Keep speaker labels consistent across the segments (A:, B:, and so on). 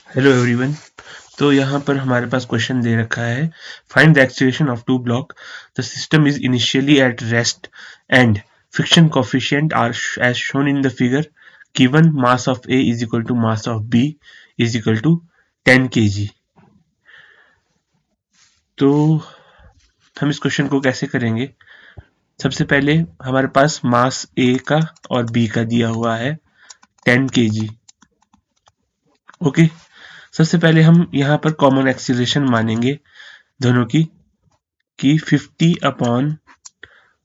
A: Hello everyone. तो यहाँ पर हमारे पास क्वेश्चन दे रखा है, find the acceleration of two block, the system is initially at rest and friction coefficient are as shown in the figure, given mass of A is equal to mass of B is equal to 10 kg। तो हम इस question को कैसे करेंगे? सबसे पहले हमारे पास मास A का और बी का दिया हुआ है 10 kg। ओके, सबसे पहले हम यहाँ पर कॉमन एक्सीलरेशन मानेंगे दोनों की, कि 50 upon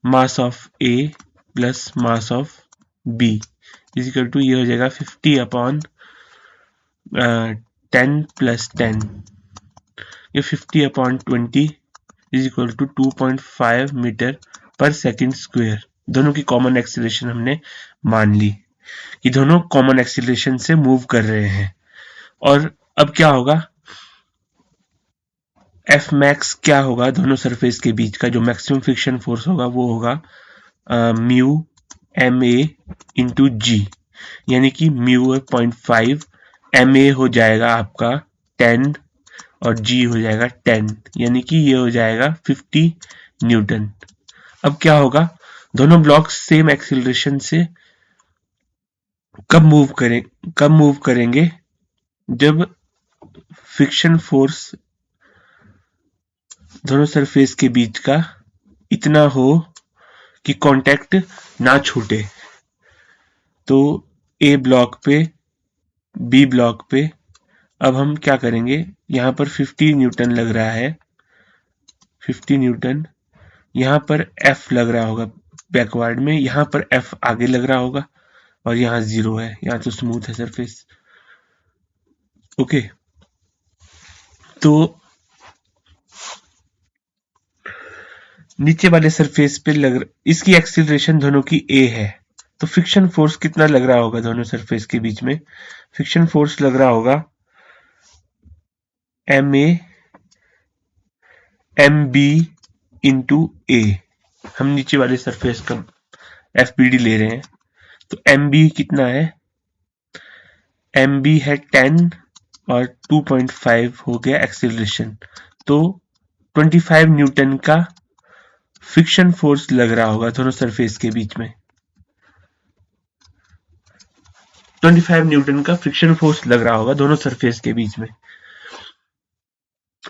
A: mass of A plus mass of B is equal to, ये हो जाएगा 50 अपॉन 10 प्लस 10, ये 50 upon 20 is equal to 2.5 metre per second square. दोनों की कॉमन एक्सीलरेशन हमने मान ली कि दोनों कॉमन एक्सीलरेशन से मूव कर रहे हैं। और अब क्या होगा, एफ मैक्स क्या होगा दोनों सरफेस के बीच का, जो मैक्सिमम फ्रिक्शन फोर्स होगा वो होगा म्यू एम ए इंटू जी, यानी कि म्यू 0.5, एम ए हो जाएगा आपका 10 और जी हो जाएगा 10, यानी कि ये हो जाएगा 50 न्यूटन। अब क्या होगा, दोनों ब्लॉक्स सेम एक्सीलरेशन से कब मूव करेंगे, जब फ्रिक्शन फोर्स दोनों सरफेस के बीच का इतना हो कि कांटेक्ट ना छूटे। तो ए ब्लॉक पे, बी ब्लॉक पे अब हम क्या करेंगे, यहाँ पर 50 न्यूटन लग रहा है, 50 न्यूटन, यहाँ पर एफ लग रहा होगा बैकवर्ड में, यहाँ पर एफ आगे लग रहा होगा, और यहाँ 0 है, यहाँ तो स्मूथ है सरफेस। ओके, तो नीचे वाले सरफेस पे इसकी एक्सीलरेशन दोनों की ए है, तो फ्रिक्शन फोर्स कितना लग रहा होगा दोनों सरफेस के बीच में? फ्रिक्शन फोर्स लग रहा होगा M A M B into A. हम नीचे वाले सरफेस का एफ बी डी ले रहे हैं, तो एम बी कितना है, एम बी है 10 और 2.5 हो गया एक्सीलरेशन, तो 25 न्यूटन का फ्रिक्शन फोर्स लग रहा होगा दोनों सरफेस के बीच में। 25 न्यूटन का फ्रिक्शन फोर्स लग रहा होगा दोनों सरफेस के बीच में।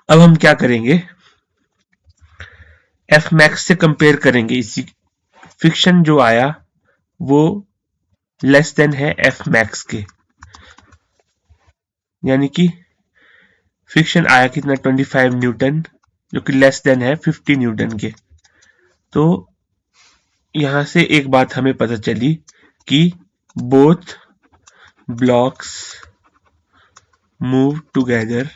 A: अब हम क्या करेंगे, एफ मैक्स से कंपेयर करेंगे, इसी फ्रिक्शन जो आया वो लेस देन है एफ मैक्स के, यानी कि फ्रिक्शन आया कितना, 25 न्यूटन, जो कि लेस देन है 50 न्यूटन के। तो यहां से एक बात हमें पता चली कि both blocks move together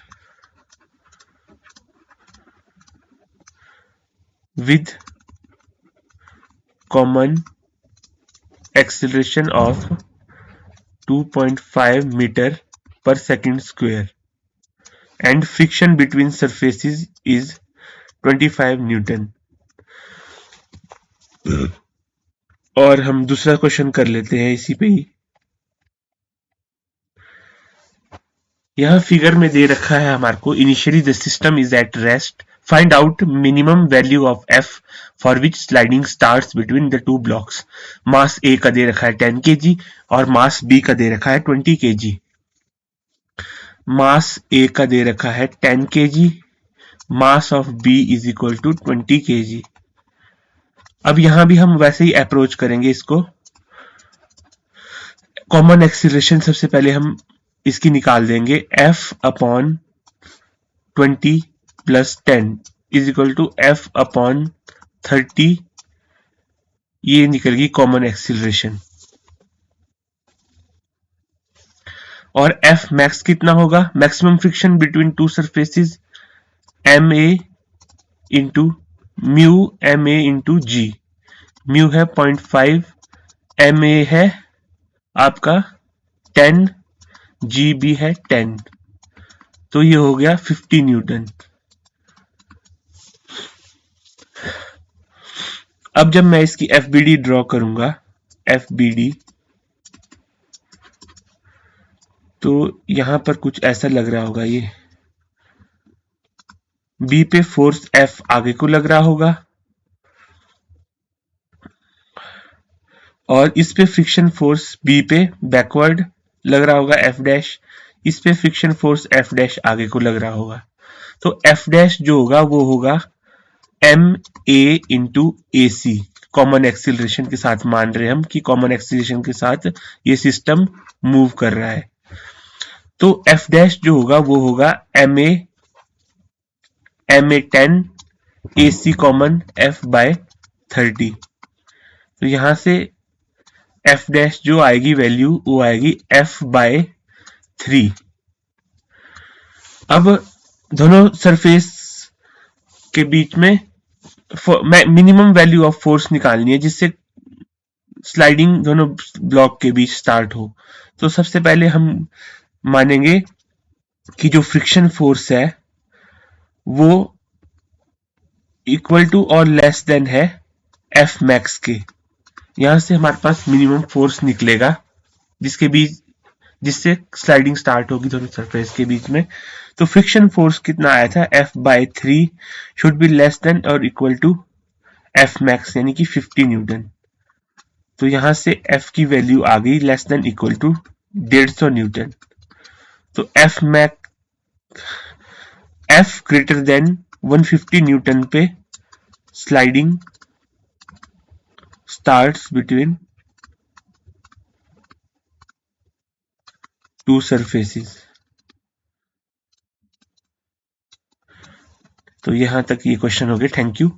A: with common acceleration of 2.5 meter per second square and friction between surfaces is 25 Newton। और हम दूसरा क्वेश्चन कर लेते हैं इसी पे ही। यह फिगर में दे रखा है हमारे को, initially the system is at rest, find out minimum value of F for which sliding starts between the two blocks. Mass A का दे रखा है 10 kg और मास बी का दे रखा है 20 kg। मास ए का दे रखा है 10 kg, mass of B is equal to 20 kg। अब यहां भी हम वैसे ही अप्रोच करेंगे इसको। कॉमन एक्सीलरेशन सबसे पहले हम इसकी निकाल देंगे, F upon 20 plus 10 is equal to F upon 30, ये निकल गई कॉमन एक्सीलरेशन। और एफ मैक्स कितना होगा, maximum friction between two surfaces, M A into mu M A into G. Mu है 0.5, एम ए है आपका 10, जी भी है 10, तो ये हो गया 50 न्यूटन। अब जब मैं इसकी एफ बी डी ड्रॉ करूंगा, एफ बी डी, तो यहां पर कुछ ऐसा लग रहा होगा, ये बी पे फोर्स एफ आगे को लग रहा होगा और इस पे फ्रिक्शन फोर्स बी पे बैकवर्ड लग रहा होगा एफ डैश, इस पे फ्रिक्शन फोर्स एफ डैश आगे को लग रहा होगा। तो एफ डैश जो होगा वो होगा M A into A C, common acceleration के साथ मान रहे हम कि कॉमन एक्सीलरेशन के साथ ये सिस्टम मूव कर रहा है। तो एफ डैश जो होगा वो होगा M A 10 A C common F by 30। तो यहां से एफ डैश जो आएगी वैल्यू वो आएगी एफ बाय 3। अब दोनों सरफेस के बीच में मिनिमम वैल्यू ऑफ फोर्स निकालनी है जिससे स्लाइडिंग दोनों ब्लॉक के बीच स्टार्ट हो। तो सबसे पहले हम मानेंगे कि जो फ्रिक्शन फोर्स है वो इक्वल टू और लेस देन है एफ मैक्स के। यहां से हमारे पास मिनिमम फोर्स निकलेगा जिससे स्लाइडिंग स्टार्ट होगी दोनों सरफेस के बीच में। तो फ्रिक्शन फोर्स कितना आया था, F by 3 should be less than और इक्वल टू एफ मैक्स यानी कि 50 न्यूटन। तो यहां से एफ की वैल्यू आ गई less than equal to 150 newton. तो एफ ग्रेटर देन 150 न्यूटन पे sliding starts between two surfaces. तो यहां तक ये क्वेश्चन हो गए। Thank you.